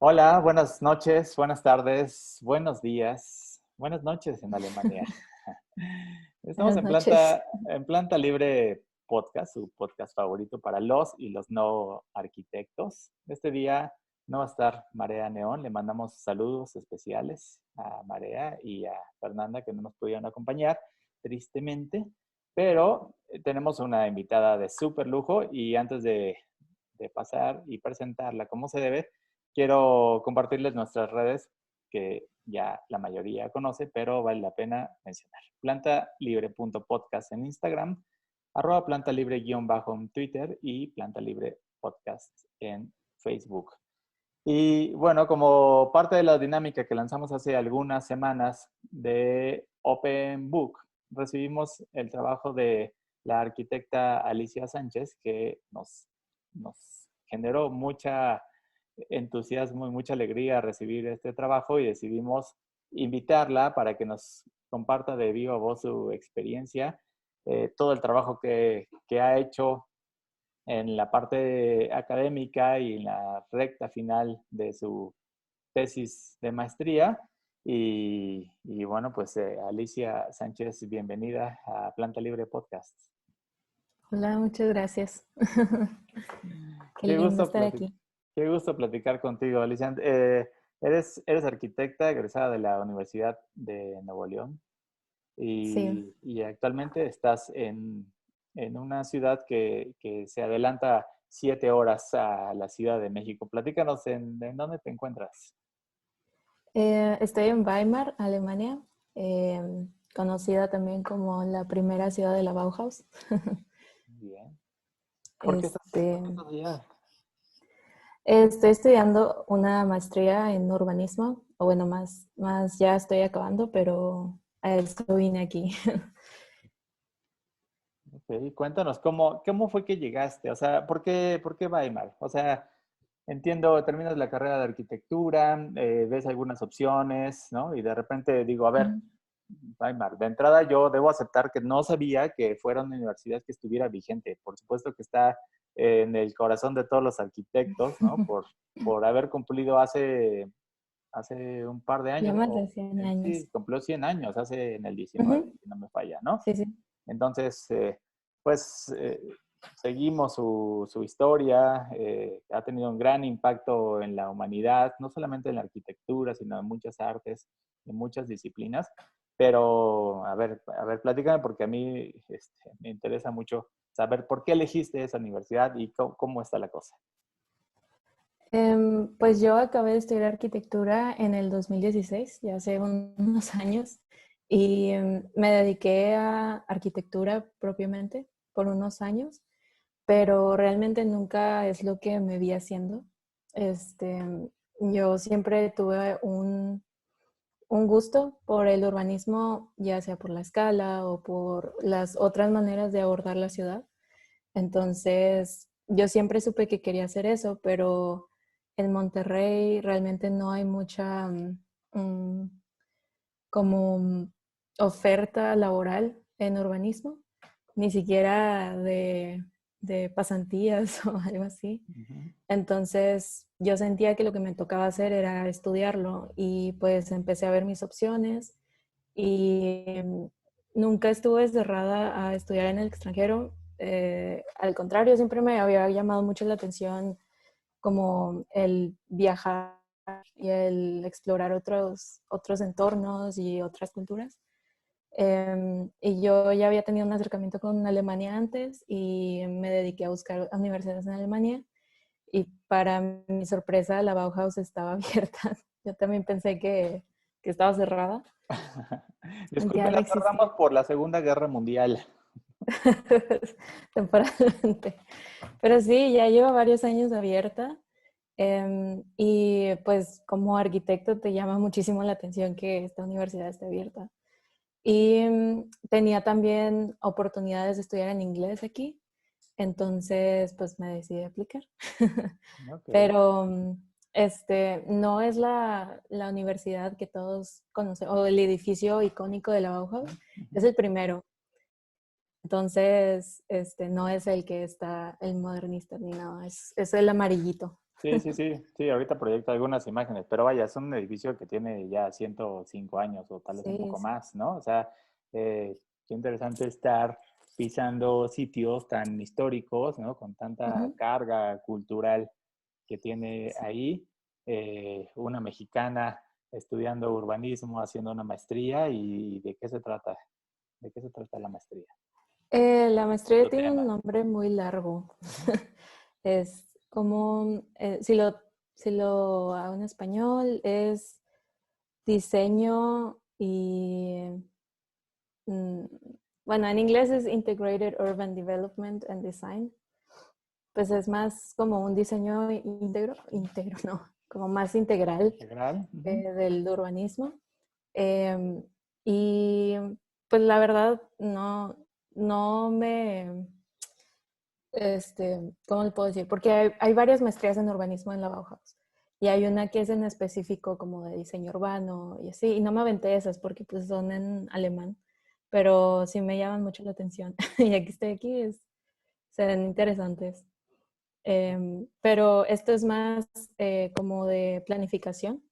Hola, buenas noches, buenas tardes, buenos días, buenas noches en Alemania. Estamos Buenas noches. en Planta Libre Podcast, su podcast favorito para los y los no arquitectos. Este día no va a estar Marea Neón, le mandamos saludos especiales a Marea y a Fernanda que no nos pudieron acompañar, tristemente, pero tenemos una invitada de súper lujo y antes de pasar y presentarla como se debe, quiero compartirles nuestras redes que ya la mayoría conoce, pero vale la pena mencionar. Plantalibre.podcast en Instagram, @plantalibre_ en Twitter y Planta Libre Podcast en Facebook. Y bueno, como parte de la dinámica que lanzamos hace algunas semanas de Open Book, recibimos el trabajo de la arquitecta Alicia Sánchez, que nos generó mucha entusiasmo y mucha alegría recibir este trabajo y decidimos invitarla para que nos comparta de viva voz su experiencia, todo el trabajo que ha hecho en la parte académica y en la recta final de su tesis de maestría. Y bueno, pues Alicia Sánchez, bienvenida a Planta Libre Podcast. Hola, muchas gracias. Qué Qué lindo gusto, estar aquí. qué gusto platicar contigo, Alicia. Eres arquitecta egresada de la Universidad de Nuevo León Sí. y actualmente estás en una ciudad que se adelanta 7 horas a la Ciudad de México. Platícanos en dónde te encuentras. Estoy en Weimar, Alemania, eh, conocida también como la primera ciudad de la Bauhaus. Bien. ¿Por Este, qué estás allá? Estoy estudiando una maestría en urbanismo, o bueno, más ya estoy acabando, pero a eso vine aquí. Ok, cuéntanos, ¿cómo fue que llegaste? O sea, por qué Weimar? O sea, entiendo, terminas la carrera de arquitectura, ves algunas opciones, ¿no? Y de repente digo, a ver, Weimar, de entrada yo debo aceptar que no sabía que fuera una universidad que estuviera vigente. Por supuesto que está en el corazón de todos los arquitectos, ¿no? Por haber cumplido hace un par de Ya años, más o de 100 sí, años. cumplió 100 años, hace en el 19, Ujú. si no me falla, ¿no? Sí, sí. Entonces, pues seguimos su historia, ha tenido un gran impacto en la humanidad, no solamente en la arquitectura, sino en muchas artes, en muchas disciplinas. Pero, a ver, platícame porque a mí me interesa mucho saber por qué elegiste esa universidad y cómo está la cosa. Pues yo acabé de estudiar arquitectura en el 2016, ya hace unos años, y me dediqué a arquitectura propiamente por unos años, pero realmente nunca es lo que me vi haciendo. Este, yo siempre tuve un gusto por el urbanismo, ya sea por la escala o por las otras maneras de abordar la ciudad. Entonces, yo siempre supe que quería hacer eso, pero en Monterrey realmente no hay mucha como oferta laboral en urbanismo, ni siquiera de pasantías o algo así. Ujú. Entonces, yo sentía que lo que me tocaba hacer era estudiarlo y pues empecé a ver mis opciones y nunca estuve cerrada a estudiar en el extranjero. Al contrario, siempre me había llamado mucho la atención como el viajar y el explorar otros entornos y otras culturas. Y yo ya había tenido un acercamiento con Alemania antes y me dediqué a buscar universidades en Alemania y para mi sorpresa la Bauhaus estaba abierta. Yo también pensé que estaba cerrada, que Disculpe, ya no la existía cerramos por la Segunda Guerra Mundial. temporalmente. Pero sí, ya lleva varios años abierta. Y pues como arquitecto te llama muchísimo la atención que esta universidad esté abierta. Y tenía también oportunidades de estudiar en inglés aquí, entonces pues me decidí a aplicar. Ok. Pero no es la universidad que todos conocen, o el edificio icónico de la Bauhaus, Ujú. es el primero. Entonces, no es el que está el modernista ni nada, es el amarillito. Sí, sí, sí, sí, ahorita proyecto algunas imágenes, pero vaya, es un edificio que tiene ya 105 años o tal vez un Sí, poco sí. más, ¿no? O sea, qué interesante estar pisando sitios tan históricos, ¿no? Con tanta Ujú. carga cultural que tiene Sí. ahí. Una mexicana estudiando urbanismo, haciendo una maestría, ¿y de qué se trata? ¿De qué se trata la maestría? La maestría Tu tiene un tema. nombre muy largo. Ujú. Es como, si lo hago en español, es diseño y, mm, bueno, en inglés es Integrated Urban Development and Design. Pues es más como un diseño íntegro, no, como más integral Integral. Ujú. del urbanismo. Em, y pues la verdad no me, ¿cómo le puedo decir? Porque hay varias maestrías en urbanismo en la Bauhaus. Y hay una que es en específico como de diseño urbano y así. Y no me aventé esas porque pues son en alemán. Pero sí me llaman mucho la atención. Y aquí estoy aquí, se ven interesantes. Pero esto es más como de planificación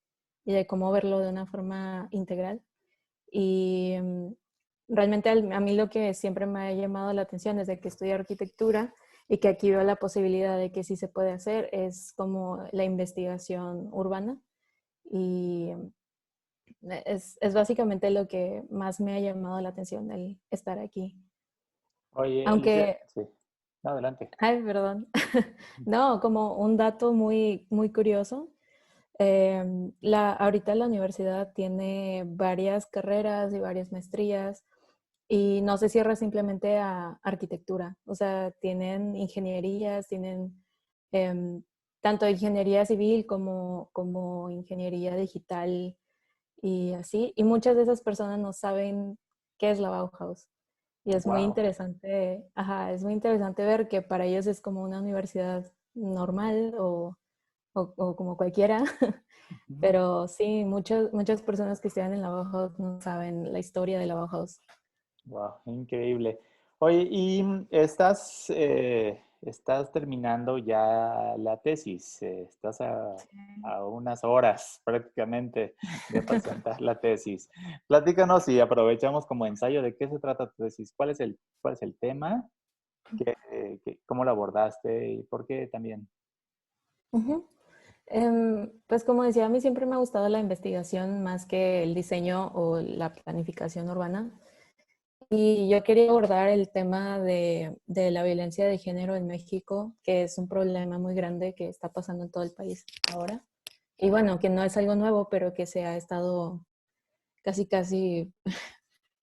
y de cómo verlo de una forma integral. Y realmente a mí lo que siempre me ha llamado la atención desde que estudié arquitectura y que aquí veo la posibilidad de que sí se puede hacer es como la investigación urbana. Y es básicamente lo que más me ha llamado la atención, el estar aquí. Oye, Alicia, Aunque, sí, no, adelante. ay, perdón. No, como un dato muy curioso. Ahorita la universidad tiene varias carreras y varias maestrías y no se cierra simplemente a arquitectura. O sea, tienen ingenierías, tienen em, tanto ingeniería civil como ingeniería digital y así. Y muchas de esas personas no saben qué es la Bauhaus. Y es muy Wow. interesante, ajá, es muy interesante ver que para ellos es como una universidad normal o como cualquiera. Pero sí, muchas personas que estudian en la Bauhaus no saben la historia de la Bauhaus. Wow, increíble. Oye, y estás terminando ya la tesis, estás a unas horas prácticamente de presentar la tesis. Platícanos y aprovechamos como ensayo de qué se trata tu tesis, cuál es el tema, cómo lo abordaste y por qué también. Ujú. Pues como decía, a mí siempre me ha gustado la investigación más que el diseño o la planificación urbana. Y yo quería abordar el tema de la violencia de género en México, que es un problema muy grande que está pasando en todo el país ahora. Y bueno, que no es algo nuevo, pero que se ha estado casi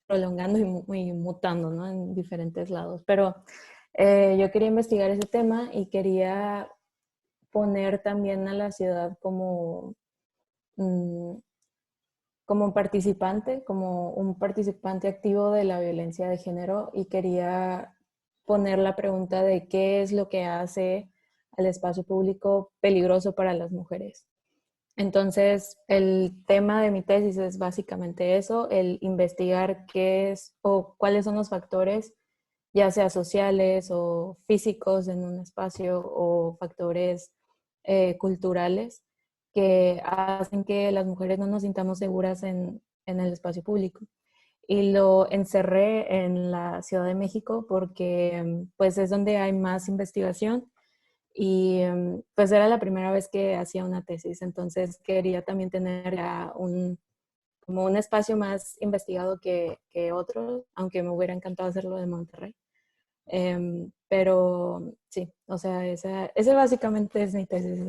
prolongando y mutando, ¿no? En diferentes lados. Pero yo quería investigar ese tema y quería poner también a la ciudad mm, como un participante activo de la violencia de género y quería poner la pregunta de qué es lo que hace al espacio público peligroso para las mujeres. Entonces, el tema de mi tesis es básicamente eso, el investigar qué es o cuáles son los factores, ya sea sociales o físicos en un espacio o factores culturales que hacen que las mujeres no nos sintamos seguras en el espacio público. Y lo encerré en la Ciudad de México porque pues es donde hay más investigación y pues era la primera vez que hacía una tesis, entonces quería también tener como un espacio más investigado que otros, aunque me hubiera encantado hacerlo de Monterrey. Pero sí, o sea, esa básicamente es mi tesis,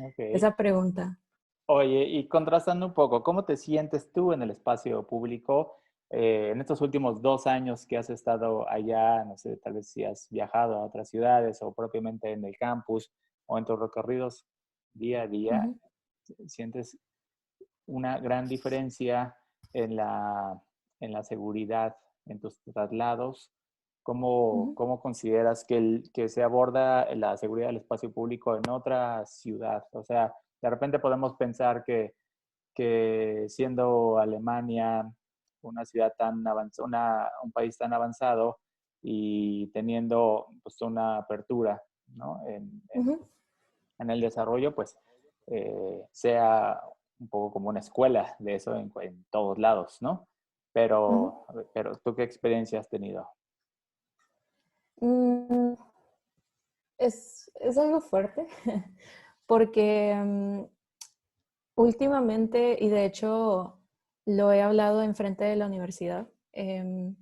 Ok. esa pregunta. Oye, y contrastando un poco, ¿cómo te sientes tú en el espacio público en estos últimos 2 años que has estado allá? No sé, tal vez si has viajado a otras ciudades o propiamente en el campus o en tus recorridos día a día, Ujú, ¿sientes una gran diferencia en en la seguridad en tus traslados? ujú. Cómo consideras que se aborda la seguridad del espacio público en otra ciudad? O sea, de repente podemos pensar que siendo Alemania una ciudad tan avanzada, un país tan avanzado y teniendo pues, una apertura, ¿no? Ujú. en el desarrollo, pues sea un poco como una escuela de eso en todos lados, ¿no? Ujú. Pero ¿tú qué experiencia has tenido? Mm, es algo fuerte porque últimamente, y de hecho lo he hablado enfrente de la universidad, en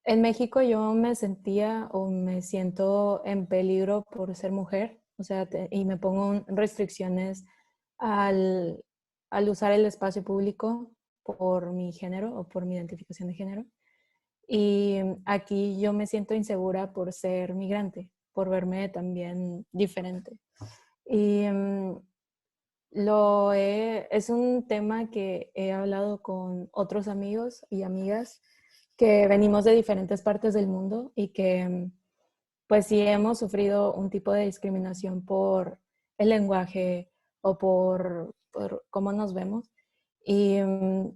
México yo me sentía o me siento en peligro por ser mujer, o sea, y me pongo restricciones al, al usar el espacio público por mi género o por mi identificación de género. Y aquí yo me siento insegura por ser migrante, por verme también diferente. Y es un tema que he hablado con otros amigos y amigas que venimos de diferentes partes del mundo y que pues sí hemos sufrido un tipo de discriminación por el lenguaje o por cómo nos vemos. Y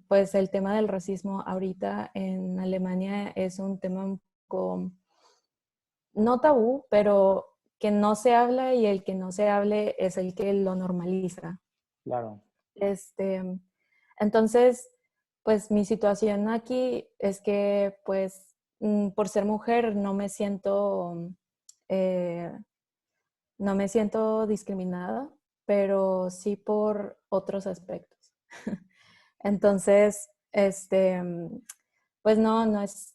pues el tema del racismo ahorita en Alemania es un tema un poco, no tabú, pero que no se habla y el que no se hable es el que lo normaliza. Claro. Este, entonces, pues mi situación aquí es que, pues, por ser mujer eh, no me siento discriminada, pero sí por otros aspectos. Entonces, pues no es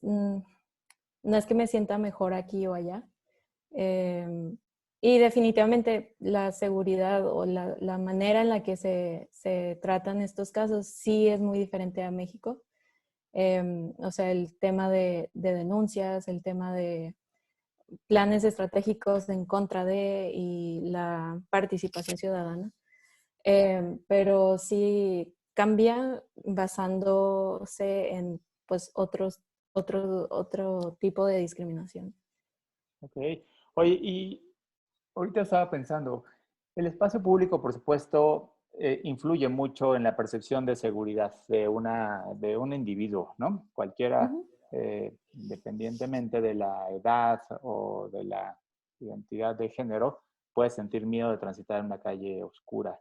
que me sienta mejor aquí o allá. Eh, y definitivamente la seguridad o la manera en la que se tratan estos casos sí es muy diferente a México. O sea, el tema de denuncias, el tema de planes estratégicos en contra de y la participación ciudadana. Pero sí cambia basándose en pues otro tipo de discriminación. Ok. Oye, y ahorita estaba pensando, el espacio público, por supuesto, influye mucho en la percepción de seguridad de un individuo, ¿no? Cualquiera, Ujú, independientemente de la edad o de la identidad de género, puede sentir miedo de transitar en una calle oscura,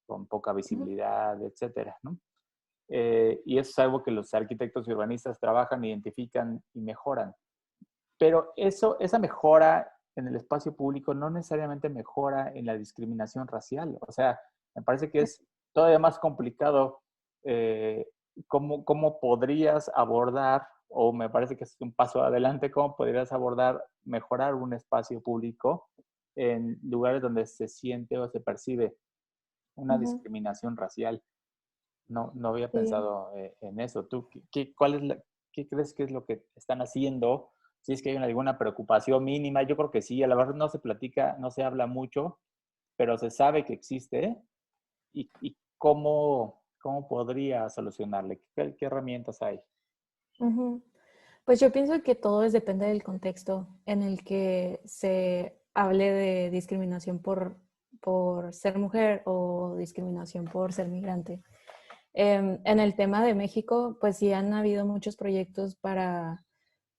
con poca ujú. visibilidad, etcétera, ¿no? Y eso es algo que los arquitectos y urbanistas trabajan, identifican y mejoran. Pero esa mejora en el espacio público no necesariamente mejora en la discriminación racial. O sea, me parece que es todavía más complicado cómo podrías abordar, o me parece que es un paso adelante, cómo podrías abordar, mejorar un espacio público en lugares donde se siente o se percibe una Ujú, discriminación racial. No había sí. pensado en eso. ¿Tú cuál es qué crees que es lo que están haciendo? Si es que hay alguna preocupación mínima, yo creo que sí, a la verdad no se platica, no se habla mucho, pero se sabe que existe y cómo podría solucionarle, qué herramientas hay. Ujú. Pues yo pienso que todo depende del contexto en el que se hable de discriminación por ser mujer o discriminación por ser migrante. En el tema de México, pues sí han habido muchos proyectos para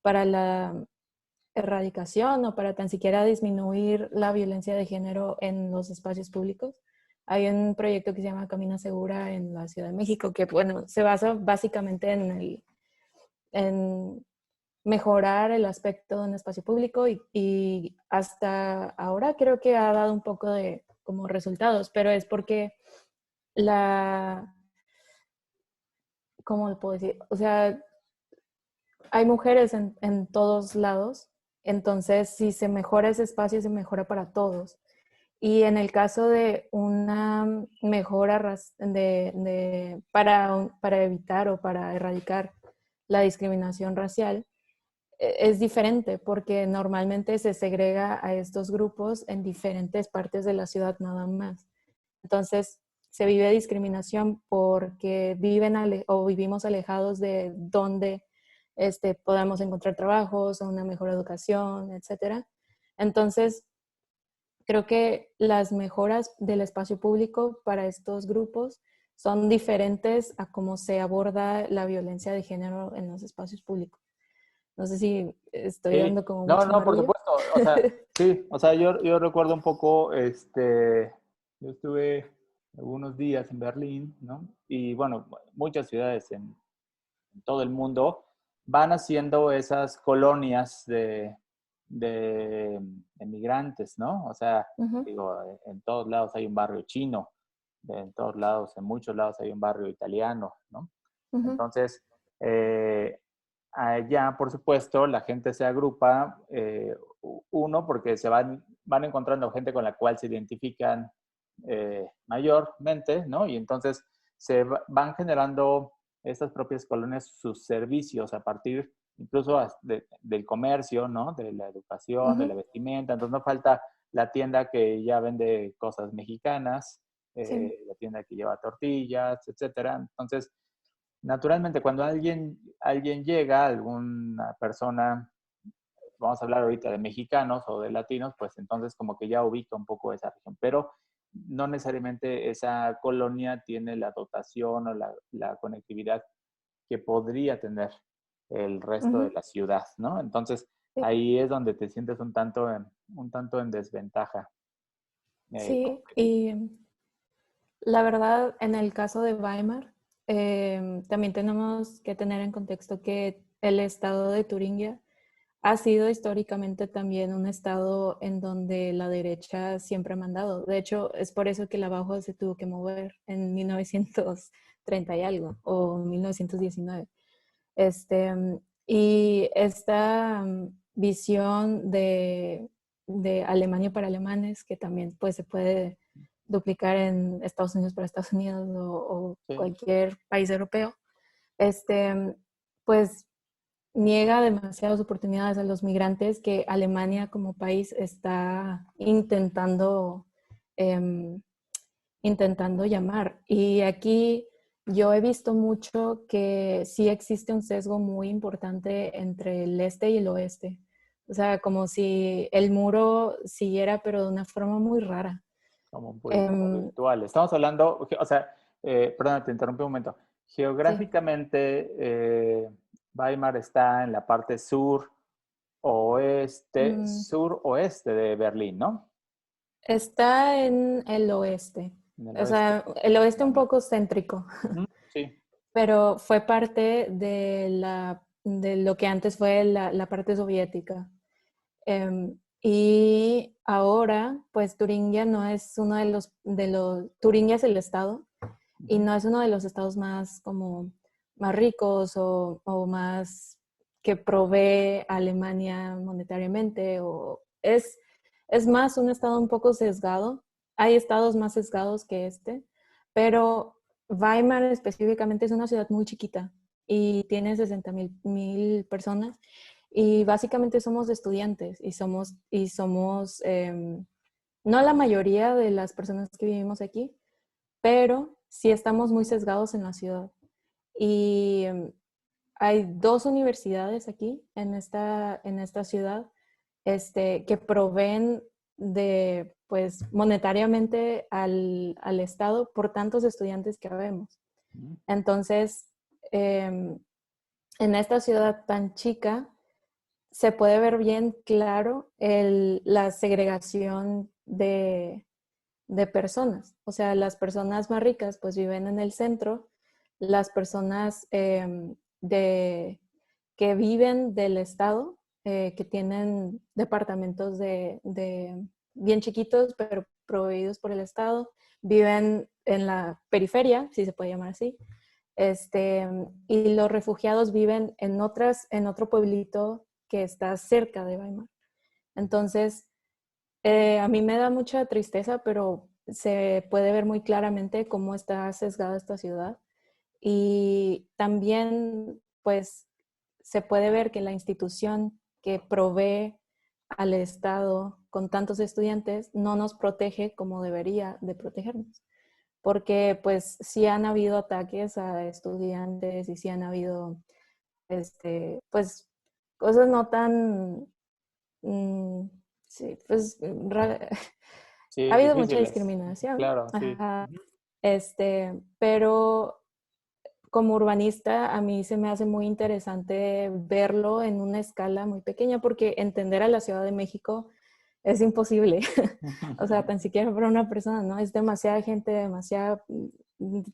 la erradicación o para tan siquiera disminuir la violencia de género en los espacios públicos. Hay un proyecto que se llama Camina Segura en la Ciudad de México que, bueno, se basa básicamente en mejorar el aspecto de un espacio público y hasta ahora creo que ha dado un poco de como resultados, pero es porque la, ¿cómo lo puedo decir? O sea, hay mujeres en todos lados, entonces si se mejora ese espacio, se mejora para todos. Y en el caso de una mejora para evitar o para erradicar la discriminación racial, es diferente porque normalmente se segrega a estos grupos en diferentes partes de la ciudad nada más. Entonces, se vive discriminación porque o vivimos alejados de donde podamos encontrar trabajos o una mejor educación, etcétera. Entonces, creo que las mejoras del espacio público para estos grupos son diferentes a cómo se aborda la violencia de género en los espacios públicos. No sé si estoy Sí, dando como no, mucho no, por marullo. supuesto. O sea, Sí, o sea, yo recuerdo un poco, yo estuve algunos días en Berlín, ¿no? Y bueno, muchas ciudades en todo el mundo van haciendo esas colonias de emigrantes, ¿no? O sea, Ujú, digo, en todos lados hay un barrio chino, en todos lados, en muchos lados hay un barrio italiano, ¿no? ujú, Entonces, eh, allá, por supuesto, la gente se agrupa, uno, porque van encontrando gente con la cual se identifican mayormente, ¿no? Y entonces van generando estas propias colonias sus servicios a partir incluso del comercio, ¿no? De la educación, de ujú. la vestimenta. Entonces no falta la tienda que ya vende cosas mexicanas, Sí. la tienda que lleva tortillas, etcétera. Entonces, naturalmente, cuando alguien llega, alguna persona, vamos a hablar ahorita de mexicanos o de latinos, pues entonces como que ya ubica un poco esa región, pero no necesariamente esa colonia tiene la dotación o la conectividad que podría tener el resto de Ujú, la ciudad, ¿no? Entonces sí. ahí es donde te sientes un tanto en desventaja Sí, competitiva. y la verdad, en el caso de Weimar, también tenemos que tener en contexto que el estado de Turingia ha sido históricamente también un estado en donde la derecha siempre ha mandado. De hecho, es por eso que la Bauhaus se tuvo que mover en 1930 y algo, o 1919. Este, y esta visión de Alemania para alemanes, que también pues, se puede duplicar en Estados Unidos para Estados Unidos o Sí. cualquier país europeo, pues niega demasiadas oportunidades a los migrantes que Alemania como país está em, intentando llamar. Y aquí yo he visto mucho que sí existe un sesgo muy importante entre el este y el oeste. O sea, como si el muro siguiera, pero de una forma muy rara. Como, como Em, virtual. Estamos hablando, o sea, perdón, te interrumpí un momento. sí. Geográficamente, Weimar está en la parte oeste, Mm, suroeste de Berlín, ¿no? está en el oeste. En el O oeste sea, el de oeste un Alemania. poco céntrico. Ujú, sí. Pero fue parte de lo que antes fue la parte soviética. Y ahora, pues Turingia no es uno Turingia es el estado y Ujú, no es uno de los estados más más ricos o más que provee a Alemania monetariamente es más un estado un poco sesgado. Hay estados más sesgados que este, pero Weimar específicamente es una ciudad muy chiquita y tiene 60,000 personas y básicamente somos estudiantes y somos no la mayoría de las personas que vivimos aquí, pero sí estamos muy sesgados en la ciudad. Y hay dos universidades aquí en esta ciudad que proveen pues, monetariamente al Estado por tantos estudiantes que habemos. ujú, Entonces, em, en esta ciudad tan chica, se puede ver bien claro la segregación de personas. O sea, las personas más ricas pues viven en el centro, las personas que viven del estado, que tienen departamentos bien chiquitos, pero proveídos por el estado, viven en la periferia, si se puede llamar así. Y los refugiados viven en otro pueblito que está cerca de Weimar. Entonces, a mí me da mucha tristeza, pero se puede ver muy claramente cómo está sesgada esta ciudad. Y también, pues, se puede ver que la institución que provee al Estado con tantos estudiantes no nos protege como debería de protegernos. Porque, pues, sí han habido ataques a estudiantes y sí han habido, pues, cosas no tan Mm, sí, pues ha sí, habido mucha difíciles. discriminación, Claro, sí. ajá, Ujú, pero como urbanista a mí se me hace muy interesante verlo en una escala muy pequeña porque entender a la Ciudad de México es imposible. O sea, tan siquiera para una persona, ¿no? Es demasiada gente,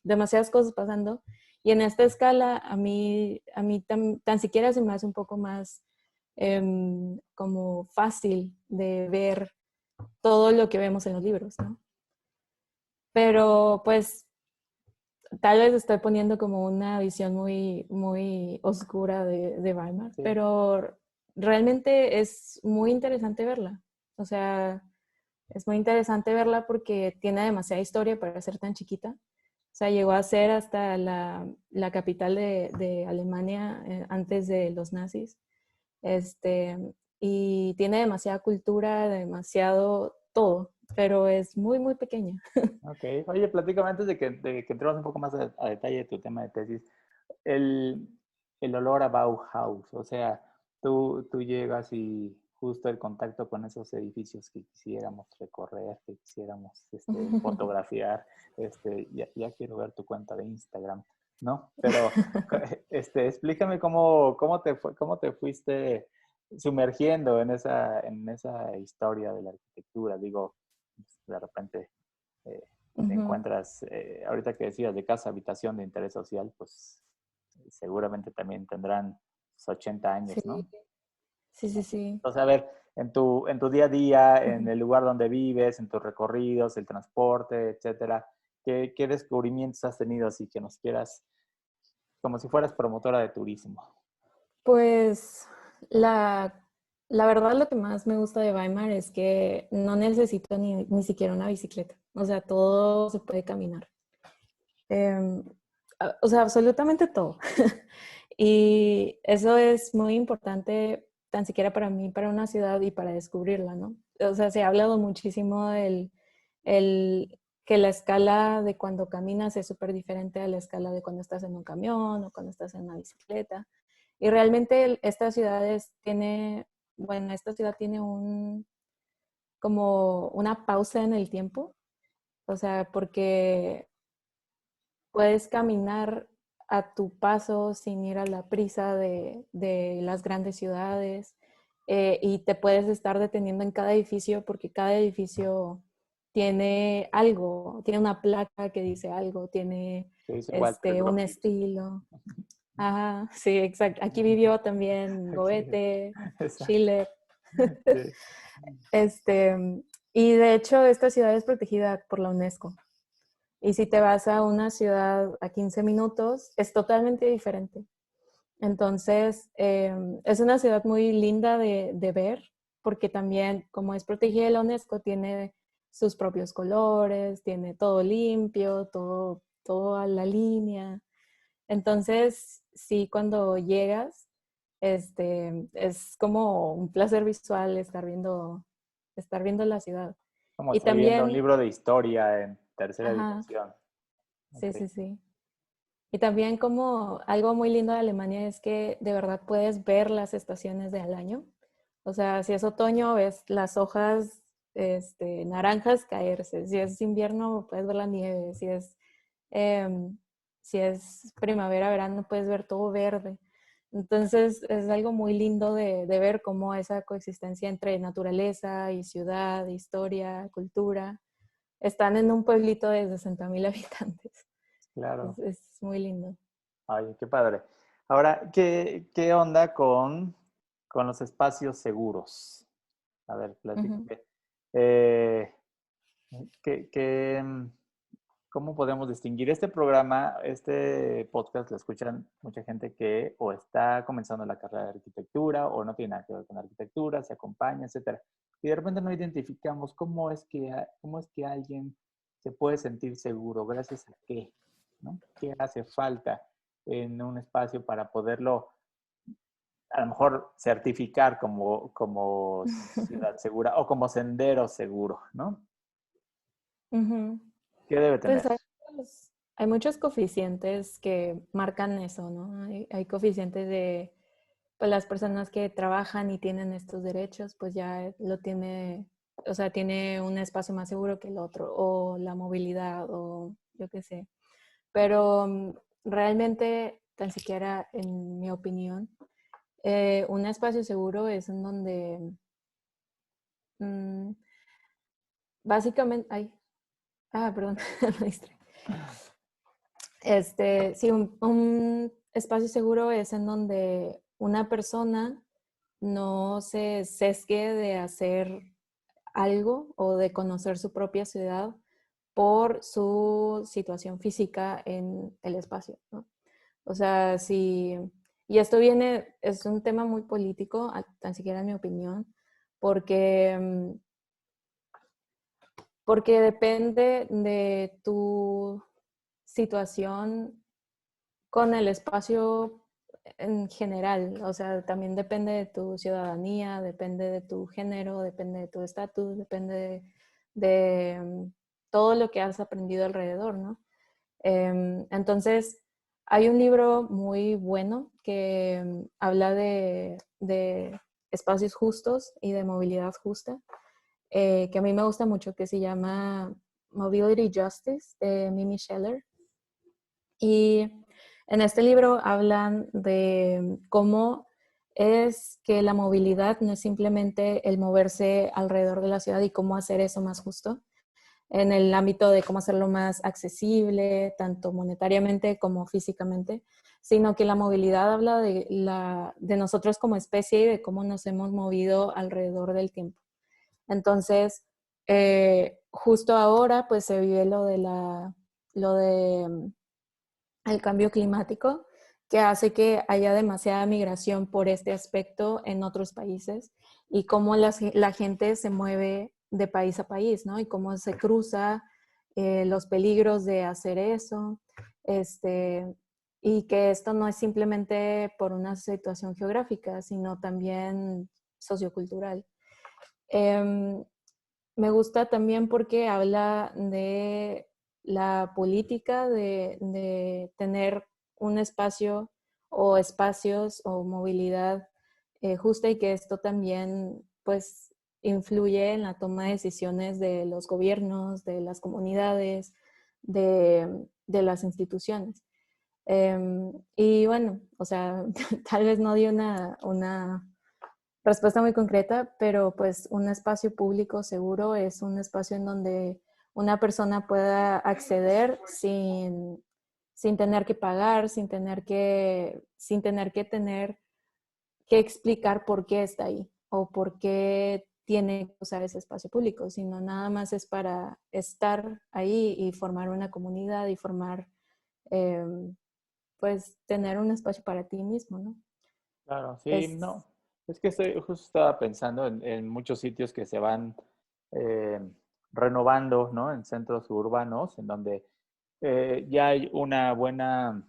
demasiadas cosas pasando. Y en esta escala, a mí tan siquiera se me hace un poco más como fácil de ver todo lo que vemos en los libros, ¿no? Pero pues tal vez estoy poniendo como una visión muy, muy oscura de Weimar, Sí. pero realmente es muy interesante verla. O sea, es muy interesante verla porque tiene demasiada historia para ser tan chiquita. O sea, llegó a ser hasta la capital de Alemania antes de los nazis. Este, y tiene demasiada cultura, demasiado todo, pero es muy, muy pequeña. Ok. Oye, platícame antes de que entremos un poco más a detalle de tu tema de tesis. El, el olor a Bauhaus, o sea, tú llegas y justo el contacto con esos edificios que quisiéramos recorrer, que quisiéramos fotografiar, ya quiero ver tu cuenta de Instagram, ¿no? Pero explícame cómo te fuiste sumergiendo en esa historia de la arquitectura. Digo, de repente eh, te Ujú. encuentras, ahorita que decías de casa, habitación de interés social, pues seguramente también tendrán sus 80 Sí, años, ¿no? sí, sí, sí. Entonces, a ver, en tu día a día, en Ujú. el lugar donde vives, en tus recorridos, el transporte, etcétera, ¿qué descubrimientos has tenido así que nos quieras, como si fueras promotora de turismo? Pues la verdad lo que más me gusta de Weimar es que no necesito ni siquiera una bicicleta. O sea, todo se puede caminar. Em, o sea, absolutamente todo. Y eso es muy importante, tan siquiera para mí, para una ciudad y para descubrirla, ¿no? O sea, se ha hablado muchísimo que la escala de cuando caminas es súper diferente a la escala de cuando estás en un camión o cuando estás en una bicicleta. Y realmente esta ciudad tiene como una pausa en el tiempo, o sea, porque puedes caminar a tu paso sin ir a la prisa de las grandes ciudades y te puedes estar deteniendo en cada edificio porque cada edificio tiene algo, tiene una placa que dice algo, tiene Que dice Walter un Gropius. estilo. Ajá, sí, exacto. Aquí vivió también Sí, Goethe, exacto. Schiller. Sí. Este, y de hecho, esta ciudad es protegida por la UNESCO. Y si te vas a una ciudad a 15 minutos, es totalmente diferente. Entonces, es una ciudad muy linda de ver, porque también, como es protegida de la UNESCO, tiene sus propios colores, tiene todo limpio, todo a la línea. Entonces, sí, cuando llegas, es como un placer visual estar viendo la ciudad. Como Y estar viendo un también, libro de historia en tercera ajá, dimensión. sí, Ok. sí, sí. Y también como algo muy lindo de Alemania es que de verdad puedes ver las estaciones del año. O sea, si es otoño, ves las hojas naranjas caerse. Si es invierno, puedes ver la nieve. Em, si es primavera, verano, puedes ver todo verde. Entonces es algo muy lindo de ver cómo esa coexistencia entre naturaleza y ciudad, historia, cultura, están en un pueblito de 60,000 habitantes. Claro. Es muy lindo. Ay, qué padre. Ahora, ¿qué onda con los espacios seguros? A ver, Ujú, platícame. Eh, ¿qué, qué, mm, ¿Cómo podemos distinguir este programa, este podcast? Lo escuchan mucha gente que o está comenzando la carrera de arquitectura o no tiene nada que ver con arquitectura, se acompaña, etcétera. Y de repente no identificamos cómo es que alguien se puede sentir seguro, gracias a qué, ¿no? ¿Qué hace falta en un espacio para poderlo a lo mejor certificar como ciudad segura o como sendero seguro, ¿no? ujú. ¿Qué debe Pues tener? hay muchos coeficientes que marcan eso, ¿no? Hay coeficientes de pues, las personas que trabajan y tienen estos derechos, pues ya lo tiene, o sea, tiene un espacio más seguro que el otro, o la movilidad, o yo qué sé. Pero realmente, tan siquiera en mi opinión, un espacio seguro es en donde Mm, básicamente, perdón, me distraí. Sí, un espacio seguro es en donde una persona no se sesgue de hacer algo o de conocer su propia ciudad por su situación física en el espacio, ¿no? O sea, y esto es un tema muy político, tan siquiera en mi opinión, porque, porque depende de tu situación con el espacio en general, o sea, también depende de tu ciudadanía, depende de tu género, depende de tu estatus, depende de todo lo que has aprendido alrededor, ¿no? Entonces, hay un libro muy bueno que habla de espacios justos y de movilidad justa, que a mí me gusta mucho, que se llama Mobility Justice, de Mimi Scheller. Y en este libro hablan de cómo es que la movilidad no es simplemente el moverse alrededor de la ciudad y cómo hacer eso más justo, en el ámbito de cómo hacerlo más accesible, tanto monetariamente como físicamente, sino que la movilidad habla de nosotros como especie y de cómo nos hemos movido alrededor del tiempo. Entonces, justo ahora pues se vive lo de el cambio climático, que hace que haya demasiada migración por este aspecto en otros países y cómo la gente se mueve de país a país, ¿no? Y cómo se cruza, los peligros de hacer eso, este, y que esto no es simplemente por una situación geográfica, sino también sociocultural. Em, Me gusta también porque habla de la política de tener un espacio o espacios o movilidad justa, y que esto también pues influye en la toma de decisiones de los gobiernos, de las comunidades, de las instituciones. Y bueno, o sea, tal vez no di una respuesta muy concreta, pero pues un espacio público seguro es un espacio en donde una persona pueda acceder sin tener que pagar, sin tener que tener que explicar por qué está ahí o por qué tiene que usar ese espacio público, sino nada más es para estar ahí y formar una comunidad y eh, pues tener un espacio para ti mismo, ¿no? Claro, sí, Es, no. Es que justo estaba pensando en muchos sitios que se van eh, renovando, ¿no? En centros urbanos, en donde ya hay una buena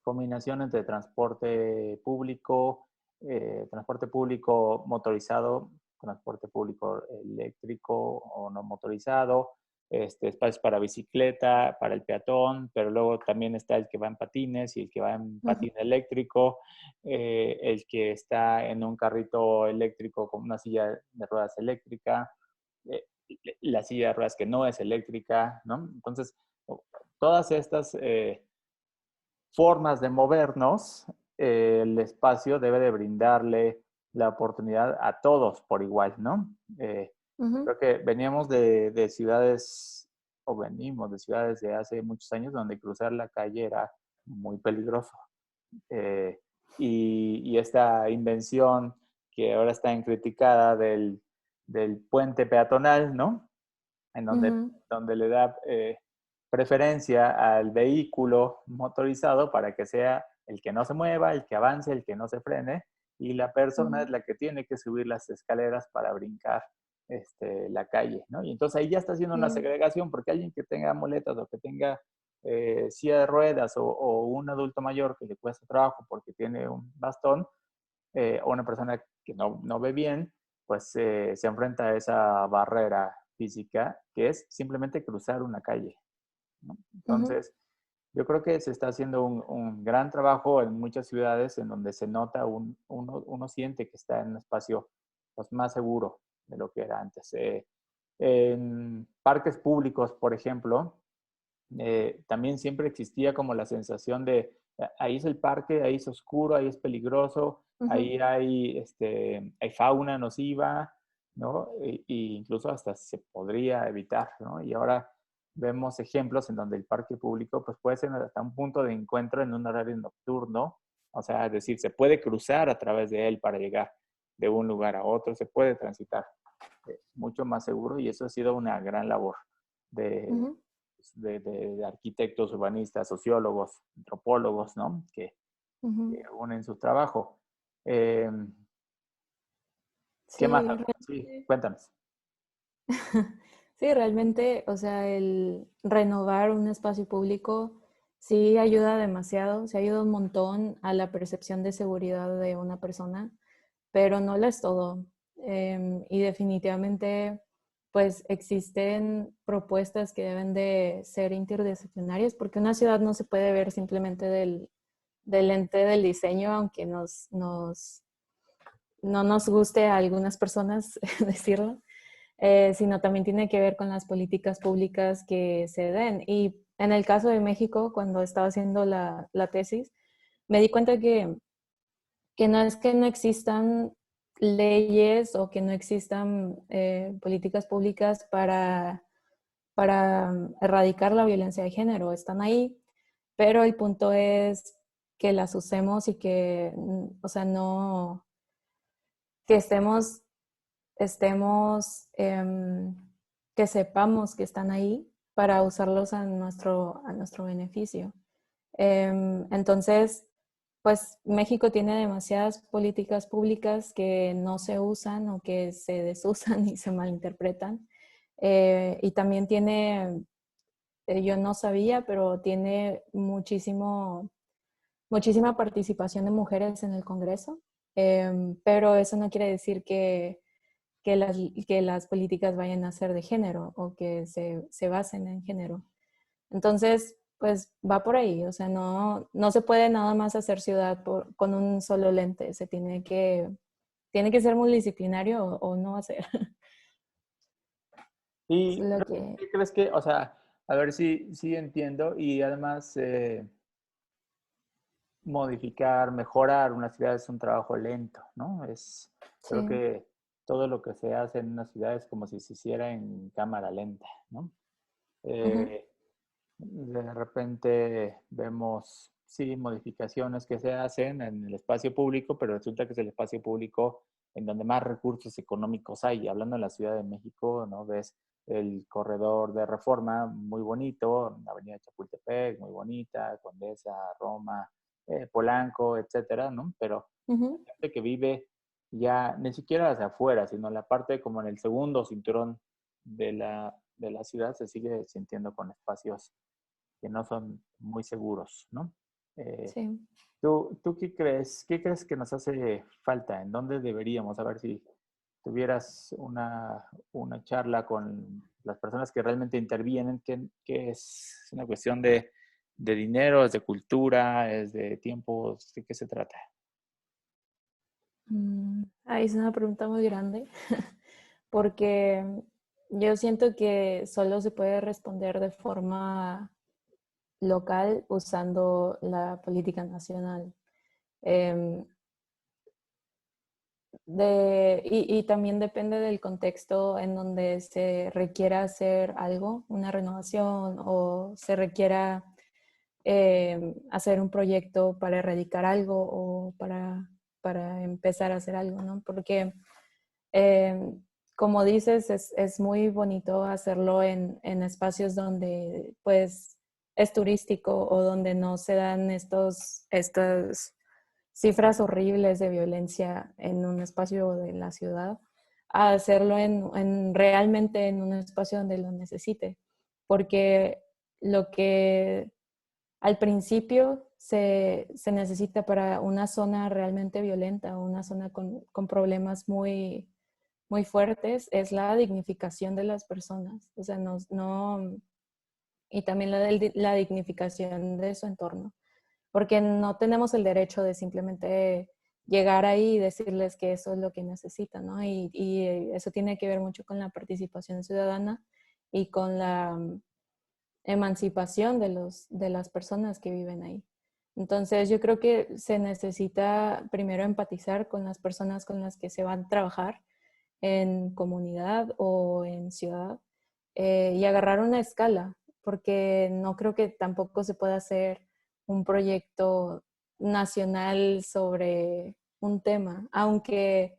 combinación entre transporte público motorizado, transporte público eléctrico o no motorizado, espacios para bicicleta, para el peatón, pero luego también está el que va en patines y el que va en patín eléctrico, el que está en un carrito eléctrico con una silla de ruedas eléctrica, eh, la silla de ruedas que no es eléctrica, ¿no? Entonces, todas estas formas de movernos, el espacio debe de brindarle la oportunidad a todos por igual, ¿no? ujú, Creo que veníamos de ciudades, o venimos de ciudades de hace muchos años donde cruzar la calle era muy peligroso. Eh, y esta invención que ahora está en criticada del puente peatonal, ¿no? En ujú, donde le da preferencia al vehículo motorizado para que sea el que no se mueva, el que avance, el que no se frene, y la persona ujú, es la que tiene que subir las escaleras para brincar la calle, ¿no? Y entonces ahí ya está haciendo una sí. segregación, porque alguien que tenga muletas o que tenga silla de ruedas o un adulto mayor que le cuesta trabajo porque tiene un bastón, o una persona que no ve bien, pues se enfrenta a esa barrera física que es simplemente cruzar una calle, ¿no? Ujú, Entonces, yo creo que se está haciendo un gran trabajo en muchas ciudades en donde se nota, uno siente que está en un espacio pues, más seguro de lo que era antes. En parques públicos, por ejemplo, también siempre existía como la sensación de ahí es el parque, ahí es oscuro, ahí es peligroso, ujú, ahí hay fauna nociva, ¿no? Y incluso hasta se podría evitar, ¿no? Y ahora vemos ejemplos en donde el parque público pues puede ser hasta un punto de encuentro en un horario nocturno, o sea, es decir, se puede cruzar a través de él para llegar de un lugar a otro, se puede transitar mucho más seguro y eso ha sido una gran labor de, Ujú. de arquitectos, urbanistas, sociólogos, antropólogos, ¿no? Que Ujú. unen su trabajo. Eh, ¿Qué más? Sí, Sí, realmente. cuéntanos. Sí, realmente, o sea, el renovar un espacio público sí ayuda demasiado, sí ayuda un montón a la percepción de seguridad de una persona, pero no lo es todo. Y definitivamente, pues existen propuestas que deben de ser interdisciplinarias, porque una ciudad no se puede ver simplemente del ente del diseño, aunque no nos guste a algunas personas decirlo, sino también tiene que ver con las políticas públicas que se den. Y en el caso de México, cuando estaba haciendo la tesis, me di cuenta que no es que no existan leyes o que no existan políticas públicas para erradicar la violencia de género, están ahí, pero el punto es que las usemos y que, o sea, no, que estemos, que sepamos que están ahí para usarlos a nuestro beneficio. Entonces, pues México tiene demasiadas políticas públicas que no se usan o que se desusan y se malinterpretan. Y también tiene, yo no sabía, pero tiene muchísima participación de mujeres en el Congreso. Pero eso no quiere decir que que las políticas vayan a ser de género o que se basen en género. Entonces, pues va por ahí, o sea, no se puede nada más hacer ciudad con un solo lente, tiene que ser multidisciplinario o no hacer. Es ¿Y lo que, qué crees que, o sea, a ver si entiendo y además modificar, mejorar una ciudad es un trabajo lento, ¿no? Creo sí. que todo lo que se hace en una ciudad es como si se hiciera en cámara lenta, ¿no? Ujú. Eh, de repente vemos, sí, modificaciones que se hacen en el espacio público, pero resulta que es el espacio público en donde más recursos económicos hay. Hablando de la Ciudad de México, ¿no? Ves el corredor de Reforma, muy bonito, la Avenida Chapultepec, muy bonita, Condesa, Roma, Polanco, etcétera, ¿no? Pero Ujú. la gente que vive ya ni siquiera hacia afuera, sino la parte como en el segundo cinturón de la ciudad se sigue sintiendo con espacios que no son muy seguros, ¿no? Eh, Sí. ¿Tú qué crees? ¿Qué crees que nos hace falta? ¿En dónde deberíamos? A ver si tuvieras una charla con las personas que realmente intervienen, que es una cuestión de dinero, es de cultura, es de tiempo, ¿de qué se trata? Es una pregunta muy grande porque yo siento que solo se puede responder de forma local usando la política nacional. Em, y también depende del contexto en donde se requiera hacer algo, una renovación o se requiera hacer un proyecto para erradicar algo o para empezar a hacer algo, ¿no? Porque, eh, como dices, es muy bonito hacerlo en espacios donde pues es turístico o donde no se dan estas cifras horribles de violencia en un espacio de la ciudad, a hacerlo realmente en un espacio donde lo necesite. Porque lo que al principio se necesita para una zona realmente violenta o una zona con problemas muy fuertes es la dignificación de las personas. O sea, y también la dignificación de su entorno porque no tenemos el derecho de simplemente llegar ahí y decirles que eso es lo que necesitan, ¿no? Y eso tiene que ver mucho con la participación ciudadana y con la emancipación de las personas que viven ahí. Entonces, yo creo que se necesita primero empatizar con las personas con las que se van a trabajar en comunidad o en ciudad, y agarrar una escala, porque no creo que tampoco se pueda hacer un proyecto nacional sobre un tema, aunque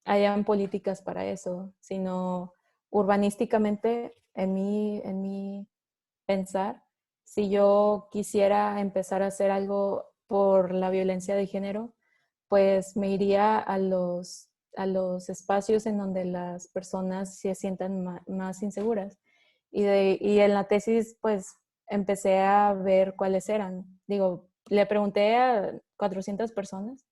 hayan políticas para eso, sino urbanísticamente, en mi pensar, si yo quisiera empezar a hacer algo por la violencia de género, pues me iría a los espacios en donde las personas se sientan más inseguras. Y en la tesis, pues empecé a ver cuáles eran. Digo, le pregunté a 400 personas,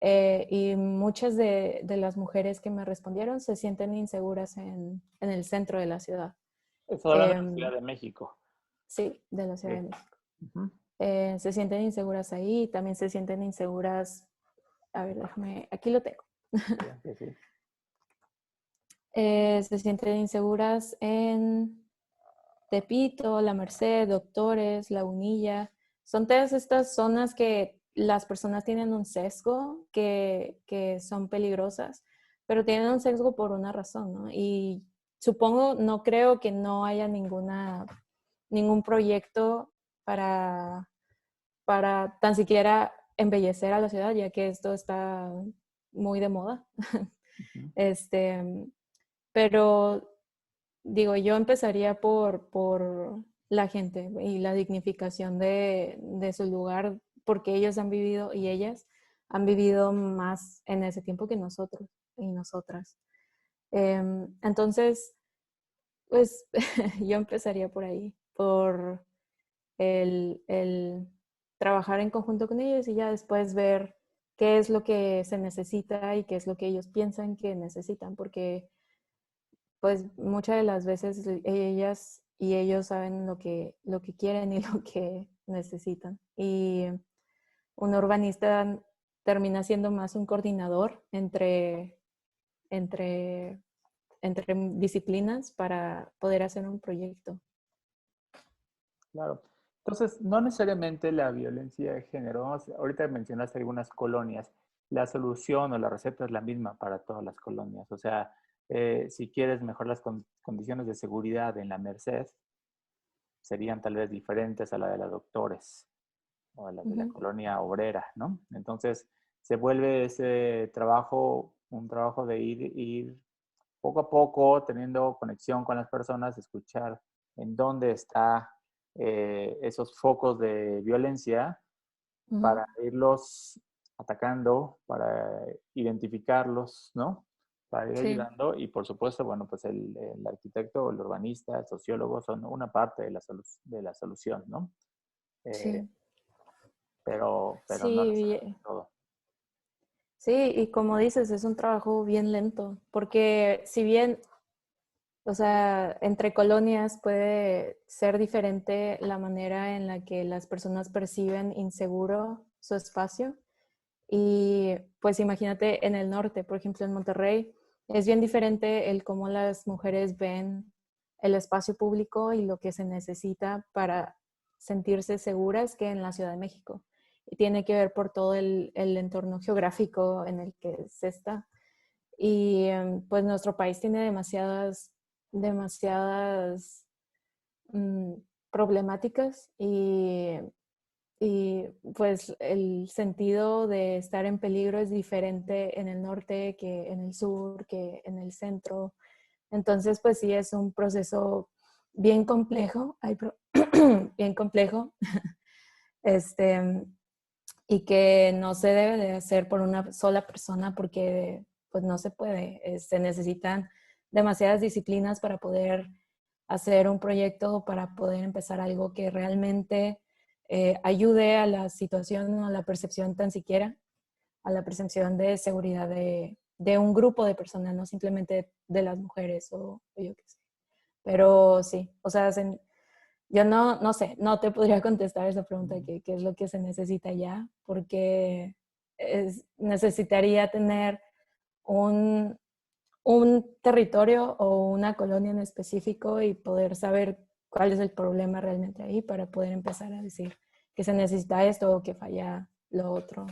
y muchas de las mujeres que me respondieron se sienten inseguras en el centro de la ciudad. Estoy hablando de la Ciudad Em, de México. sí, de la Ciudad de Sí. México. Ujú. Se sienten inseguras ahí, también se sienten inseguras, a ver, déjame, aquí lo tengo. Sí, sí, sí. Se sienten inseguras en Tepito, La Merced, Doctores, Lagunilla. Son todas estas zonas que las personas tienen un sesgo, que son peligrosas, pero tienen un sesgo por una razón, ¿no? Y supongo, no creo que no haya ningún proyecto para tan siquiera embellecer a la ciudad, ya que esto está muy de moda. Ujú. Este, pero digo, yo empezaría por la gente y la dignificación de su lugar, porque ellos han vivido y ellas han vivido más en ese tiempo que nosotros y nosotras. Entonces, pues yo empezaría por ahí, por el trabajar en conjunto con ellos y ya después ver qué es lo que se necesita y qué es lo que ellos piensan que necesitan, porque pues muchas de las veces ellas y ellos saben lo que quieren y lo que necesitan. Y un urbanista termina siendo más un coordinador entre, entre disciplinas para poder hacer un proyecto. Claro. Entonces, no necesariamente la violencia de género, ahorita mencionaste algunas colonias, la solución o la receta es la misma para todas las colonias. O sea, si quieres mejorar las condiciones de seguridad en la Merced, serían tal vez diferentes a la de las Doctores o a las de la Ujú. colonia obrera, ¿no? Entonces, se vuelve ese trabajo un trabajo de ir poco a poco, teniendo conexión con las personas, escuchar en dónde está esos focos de violencia Ujú. para irlos atacando, para identificarlos, ¿no? Para ir Sí, ayudando y por supuesto, bueno, pues el arquitecto, el urbanista, el sociólogo son una parte de la solución, ¿no? Eh, sí, pero no sí, necesariamente todo. sí, y como dices, es un trabajo bien lento, porque si bien, o sea, entre colonias puede ser diferente la manera en la que las personas perciben inseguro su espacio. Y pues imagínate en el norte, por ejemplo, en Monterrey, es bien diferente el cómo las mujeres ven el espacio público y lo que se necesita para sentirse seguras que en la Ciudad de México. Y tiene que ver por todo el entorno geográfico en el que se está. Y pues nuestro país tiene demasiadas mm, problemáticas y pues el sentido de estar en peligro es diferente en el norte que en el sur, que en el centro. Entonces, pues sí, es un proceso bien complejo, bien complejo, este, y que no se debe de hacer por una sola persona porque pues no se puede. Se necesitan demasiadas disciplinas para poder hacer un proyecto, para poder empezar algo que realmente ayude a la situación, a la percepción tan siquiera, a la percepción de seguridad de un grupo de personas, no simplemente de las mujeres o yo qué sé. Pero sí, o sea, yo no sé, no te podría contestar esa pregunta de qué es lo que se necesita ya, porque necesitaría tener un, un territorio o una colonia en específico y poder saber cuál es el problema realmente ahí para poder empezar a decir que se necesita esto o que falla lo otro.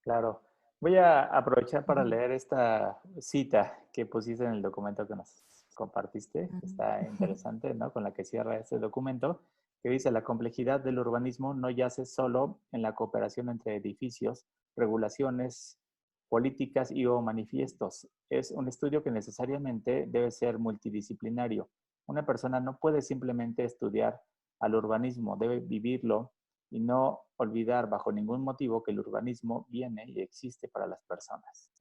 Claro. Voy a aprovechar para leer esta cita que pusiste en el documento que nos compartiste. Está interesante, ¿no? Con la que cierra este documento, que dice: la complejidad del urbanismo no yace solo en la cooperación entre edificios, regulaciones, políticas y o manifiestos. Es un estudio que necesariamente debe ser multidisciplinario. Una persona no puede simplemente estudiar al urbanismo, debe vivirlo y no olvidar bajo ningún motivo que el urbanismo viene y existe para las personas.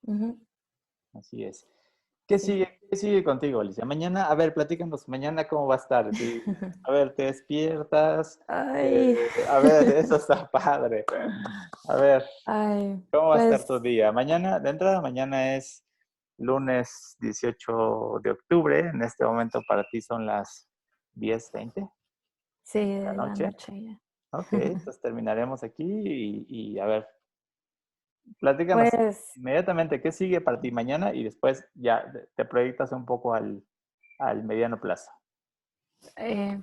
Ujú. Así es. Sí. Qué sigue contigo, Alicia? Mañana, a ver, platícanos, mañana cómo va a estar. Sí, a ver, te despiertas. Ay, A ver, eso está padre. A ver, ay, ¿cómo va a estar tu pues día? Mañana, de entrada, mañana es lunes 18 de octubre. En este momento para ti son las 10:20 de sí, la de la noche. noche ya. Ok, entonces terminaremos aquí y a ver, platícanos Pues, inmediatamente qué sigue para ti mañana y después ya te proyectas un poco al mediano plazo.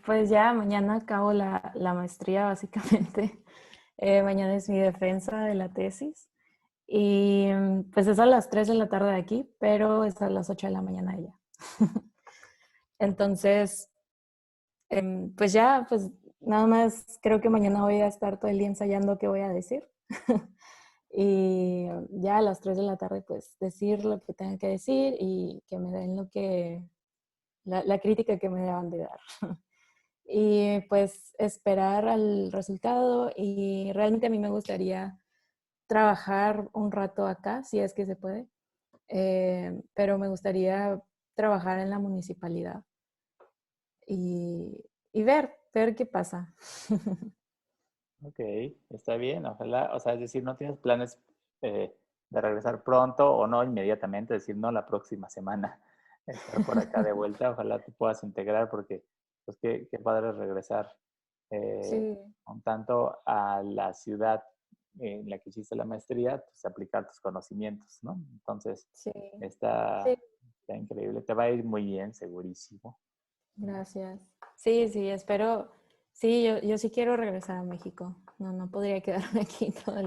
pues ya mañana acabo la maestría básicamente. Mañana es mi defensa de la tesis y pues es a las 3 de la tarde de aquí, pero es a las 8 de la mañana allá. Entonces, pues ya, pues nada más creo que mañana voy a estar todo el día ensayando qué voy a decir. Y ya a las 3 de la tarde, pues decir lo que tenga que decir y que me den la crítica que me deban de dar. Y pues esperar al resultado y realmente a mí me gustaría trabajar un rato acá, si es que se puede, pero me gustaría trabajar en la municipalidad y ver qué pasa. Ok, está bien, ojalá, o sea, es decir, no tienes planes de regresar pronto o no inmediatamente, es decir, no la próxima semana, estar por acá de vuelta, ojalá te puedas integrar porque, pues qué padre regresar eh, Sí, un tanto a la ciudad en la que hiciste la maestría, pues aplicar tus conocimientos, ¿no? Entonces, sí, está, sí, está increíble, te va a ir muy bien, segurísimo. gracias. Sí, sí, espero. Sí, yo sí quiero regresar a México. No, no podría quedarme aquí toda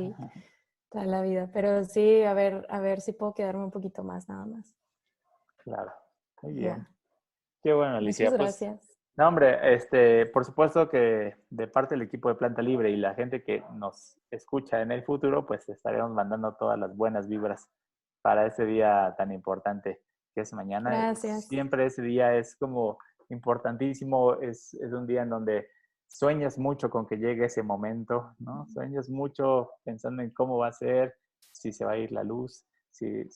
la vida. Pero sí, a ver si puedo quedarme un poquito más, nada más. Claro, muy bien. Ya. Qué bueno, Muchas Alicia. Pues, gracias. no, hombre, por supuesto que de parte del equipo de Planta Libre y la gente que nos escucha en el futuro, pues estaremos mandando todas las buenas vibras para ese día tan importante que es mañana. Gracias. Siempre ese día es como importantísimo, es un día en donde sueñas mucho con que llegue ese momento, ¿no? Sueñas mucho pensando en cómo va a ser, si se va a ir la luz, si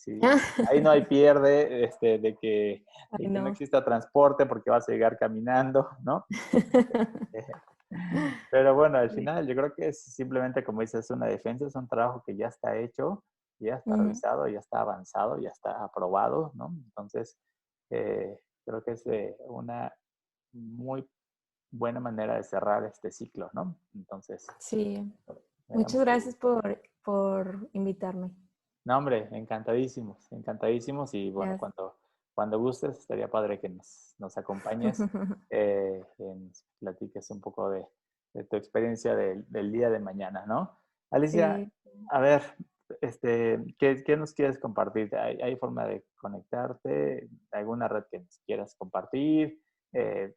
ahí no hay pierde, Ay, de que no no. exista transporte porque vas a llegar caminando, ¿no? Pero bueno, al Sí. final yo creo que es simplemente, como dices, una defensa, es un trabajo que ya está hecho, ya está Ujú. revisado, ya está avanzado, ya está aprobado, ¿no? Entonces, creo que es una muy buena manera de cerrar este ciclo, ¿no? Entonces, Sí. me da Muchas mucho gracias gusto. por invitarme. No, hombre, encantadísimos, encantadísimos y bueno, Gracias. cuando gustes, estaría padre que nos acompañes, platiques un poco de tu experiencia del día de mañana, ¿no? Alicia, Sí. a ver, ¿qué nos quieres compartir? ¿Hay forma de conectarte? ¿Alguna red que nos quieras compartir?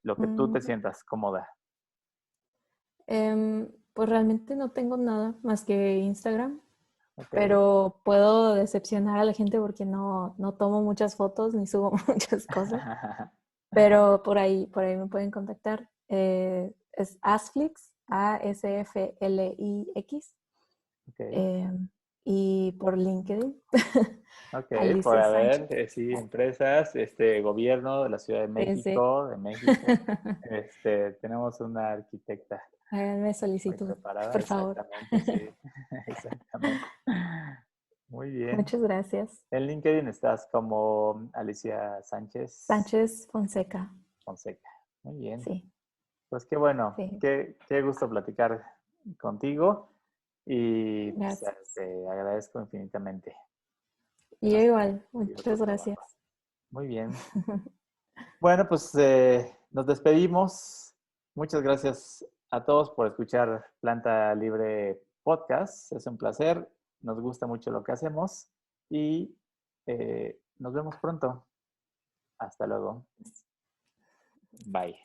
Lo que tú te Mm, sientas cómoda. pues realmente no tengo nada más que Instagram, Ok. pero puedo decepcionar a la gente porque no tomo muchas fotos ni subo muchas cosas. Pero por ahí me pueden contactar. Es Asflix, Asflix. Ok. eh, y por LinkedIn, Ok, por Alicia haber, Sánchez. sí, empresas, Sí, gobierno de la Ciudad sí. de México, tenemos una arquitecta Háganme muy solicitud, preparada, por favor. exactamente, sí, exactamente. Muy bien. Muchas gracias. En LinkedIn estás como Alicia Sánchez Sánchez Fonseca. Fonseca. Muy bien. Sí, Pues qué bueno, sí. qué gusto platicar contigo y pues, Gracias. te agradezco infinitamente que Y yo nos hayas igual, compartido tu muchas trabajo. gracias. Muy bien. Bueno, pues nos despedimos. Muchas gracias a todos por escuchar Planta Libre Podcast. Es un placer. nos gusta mucho lo que hacemos y nos vemos pronto. Hasta luego. Bye.